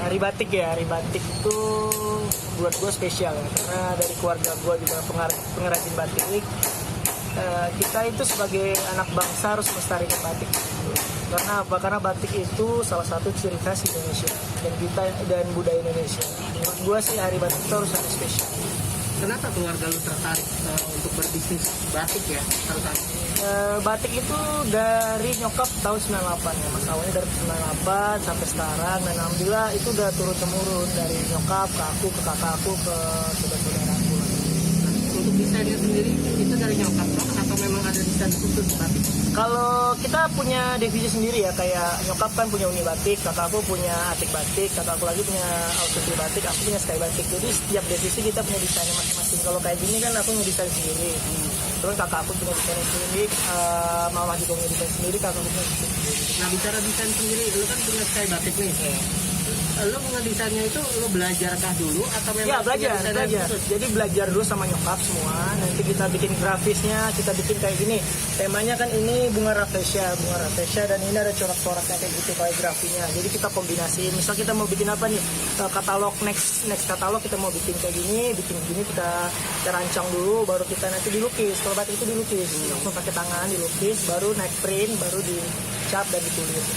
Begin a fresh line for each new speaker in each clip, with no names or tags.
Hari batik ya, hari batik itu buat gue spesial ya, karena dari keluarga gue juga pengrajin batik. Kita itu sebagai anak bangsa harus melestarikan batik. Karena apa? Karena batik itu salah satu ciri khas Indonesia dan budaya Indonesia. Menurut gue sih hari batik itu harus hari spesial.
Kenapa keluarga lu tertarik untuk berbisnis batik ya?
Batik itu dari nyokap tahun 98 ya, mas awalnya dari 98 sampai sekarang, dan alhamdulillah itu udah turun temurun dari nyokap ke aku, ke kakak aku, ke saudara-saudara aku.
Untuk desainnya sendiri itu dari nyokap atau memang ada desain khusus batik?
Kalau kita punya divisi sendiri ya, kayak nyokap kan punya uni batik, kakak aku punya atik batik, kakak aku lagi punya outfit batik, aku punya sky batik. Jadi setiap divisi kita punya desainnya masing-masing. Kalau kayak gini kan aku ngedesain sendiri. Terus kakak aku punya desain sendiri, mama juga punya desain sendiri, kakak aku punya desain sendiri.
Nah, bicara desain sendiri, lu kan punya sky batik nih. Lu ngedesainnya itu lu belajarkah dulu atau memang?
Ya belajar. Jadi belajar dulu sama nyokap semua. Nanti kita bikin grafisnya, kita bikin kayak gini. Temanya kan ini bunga rafflesia, dan ini ada corak-coraknya kayak gitu kayak grafinya. Jadi kita kombinasi. Misal kita mau bikin apa nih? Katalog next katalog kita mau bikin kayak gini, kita rancang dulu, baru kita nanti dilukis. Kalau batik itu dilukis, langsung pakai tangan dilukis, baru naik print, baru dicap dan ditulis.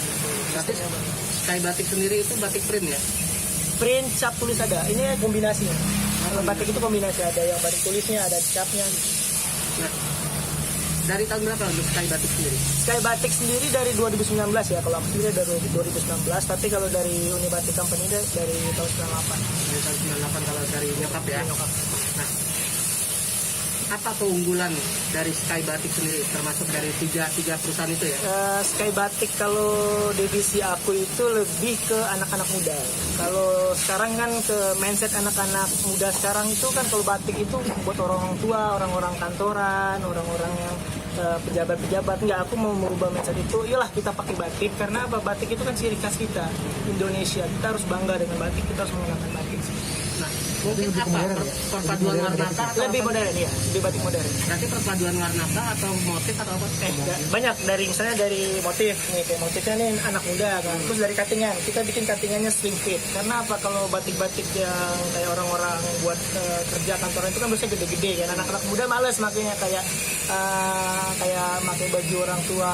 Sky batik sendiri itu batik print ya?
Print, cap, tulis ada. Ini kombinasinya. Kalau batik itu kombinasi, ada yang batik tulisnya, ada capnya.
Nah, dari tahun berapa untuk Sky batik sendiri?
Sky batik sendiri dari 2019 ya. Kalau aku sendiri dari 2019, tapi kalau dari Uni Batik Company dari tahun 98.
Dari tahun 98 kalau dari nyokap ya? Nyokap. Nah, apa keunggulan dari Sky batik sendiri, termasuk dari tiga perusahaan itu ya?
Sky batik kalau divisi aku itu lebih ke anak-anak muda. Kalau sekarang kan ke mindset anak-anak muda sekarang itu kan, kalau batik itu buat orang tua, orang-orang kantoran, orang-orang yang pejabat-pejabat. Enggak, aku mau merubah mindset itu. Iyalah kita pakai batik, karena apa? Batik itu kan ciri khas kita Indonesia. Kita harus bangga dengan batik, kita harus menggunakan batik.
Nah, mungkin apa? Perpaduan warna
lebih modern ya, lebih batik modern.
Berarti perpaduan warna atau motif atau apa?
Banyak, dari misalnya dari motif nih, kayak motifnya nih anak muda kan. Terus dari cuttingan, kita bikin cuttingannya slim fit. Karena apa? Kalau batik-batik yang kayak orang-orang buat kerja kantoran itu kan biasanya gede-gede kan. Anak-anak muda males makanya kayak pakai baju orang tua.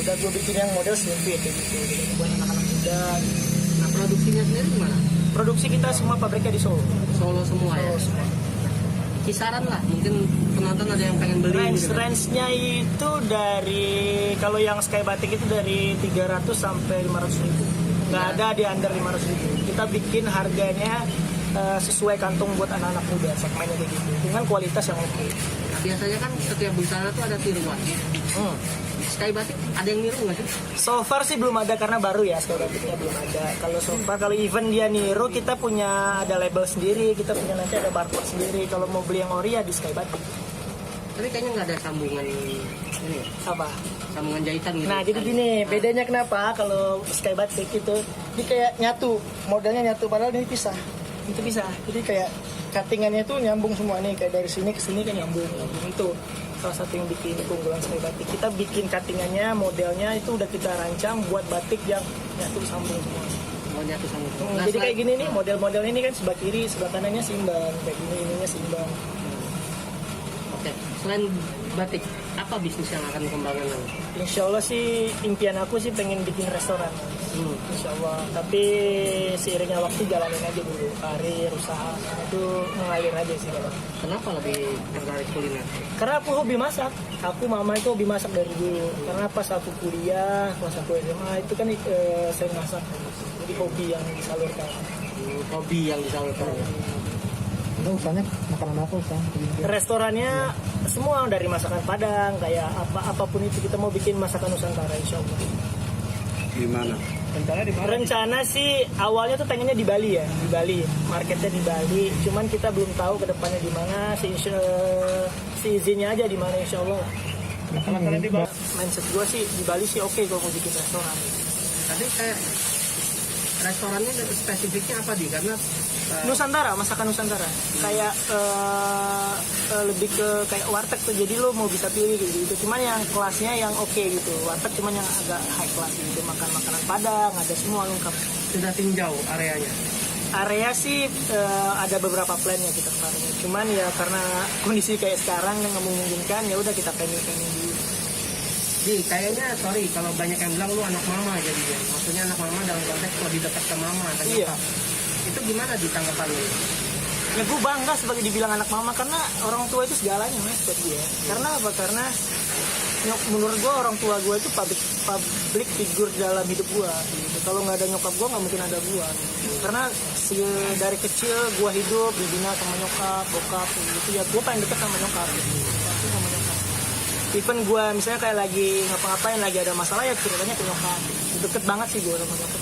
Udah gue bikin yang model slim fit gitu. Jadi buat anak-anak muda.
Nah, produksinya sendiri gimana?
Produksi kita semua pabriknya di Solo.
Solo semua ya?
Semua.
Kisaran lah, mungkin penonton ada yang pengen beli gitu kan?
Range-nya itu dari, kalau yang Sky batik itu dari 300 sampai 500 ribu. Nggak ada di under 500 ribu. Kita bikin harganya sesuai kantong buat anak-anak muda, segmennya kayak gitu. Dengan kualitas yang oke.
Nah, biasanya kan setiap busana tuh ada tiruan. Sky batik ada yang niru nggak sih?
So far sih belum ada, karena baru ya Sky batiknya belum ada. Kalau so far, kalau event dia niru, kita punya ada label sendiri, kita punya nanti ada barcode sendiri. Kalau mau beli yang ori ya di Sky batik.
Tapi kayaknya nggak ada sambungan ini.
Apa?
Sambungan jahitan gitu.
Nah jadi gini, bedanya kenapa kalau Sky batik itu ini kayak nyatu, modelnya nyatu, padahal ini pisah. Itu pisah. Jadi kayak cuttingannya tuh nyambung semua nih, kayak dari sini ke sini kan nyambung. Itu salah satu yang bikin keunggulan Sky batik. Kita bikin cuttingannya, modelnya itu udah kita rancang buat batik yang nyatu sambung semua.
Nyatu sambung.
Jadi kayak gini nih, model-model ini kan sebelah kiri, sebelah kanannya seimbang, kayak gini, ininya seimbang.
Oke, selain batik, apa bisnis yang akan dikembangkan?
Insya Allah sih, impian aku sih pengen bikin restoran. Insya Allah. Tapi seiringnya waktu jalanin aja dulu, karir, usaha itu mengalir aja sih.
Kenapa lebih tertarik kuliner?
Karena aku hobi masak. Mama itu hobi masak dari dulu. Karena pas aku kuliah, pas aku SMA itu kan saya masak. Jadi hobi yang disalurkan.
Hobi yang disalurkan.
Usahanya makanan apa usah?
Restorannya semua dari masakan Padang, kayak apapun itu, kita mau bikin masakan Nusantara insya Allah.
Di mana?
Rencana sih awalnya tuh pengennya di Bali ya, di Bali, marketnya di Bali. Cuman kita belum tahu kedepannya di mana, si izinnya aja di mana insya Allah. Mindset gue sih di Bali sih oke kalau mau bikin restoran.
Tapi kayak restorannya spesifiknya apa di? Karena
Nusantara, masakan Nusantara. Kayak lebih ke kayak warteg tuh. Jadi lo mau bisa pilih gitu. Cuman yang kelasnya yang oke gitu. Warteg cuman yang agak high class gitu. Makan makanan Padang, ada semua lengkap.
sudah tinjau areanya.
Area sih ada beberapa plannya kita kemarin. Cuman ya karena kondisi kayak sekarang yang nggak memungkinkan, ya udah kita planning dulu.
Jadi kayaknya sorry kalau banyak yang bilang lu anak mama jadinya. Maksudnya anak mama dalam konteks lebih dekat ke mama.
Iya.
Itu gimana di tanggapan lu?
Ya gue bangga sebagai dibilang anak mama karena orang tua itu segalanya mas buat gue. Karena apa? Karena menurut gue orang tua gue itu public figure dalam hidup gue. Gitu. Kalau nggak ada nyokap gue nggak mungkin ada gue. Gitu. Karena dari kecil gue hidup dibina sama nyokap, bokap gitu ya. Gue paling dekat sama nyokap. Gitu. Pasti sama nyokap. Even gue misalnya kayak lagi ngapa-ngapain lagi ada masalah ya ceritanya ke nyokap. Deket banget sih gue sama nyokap.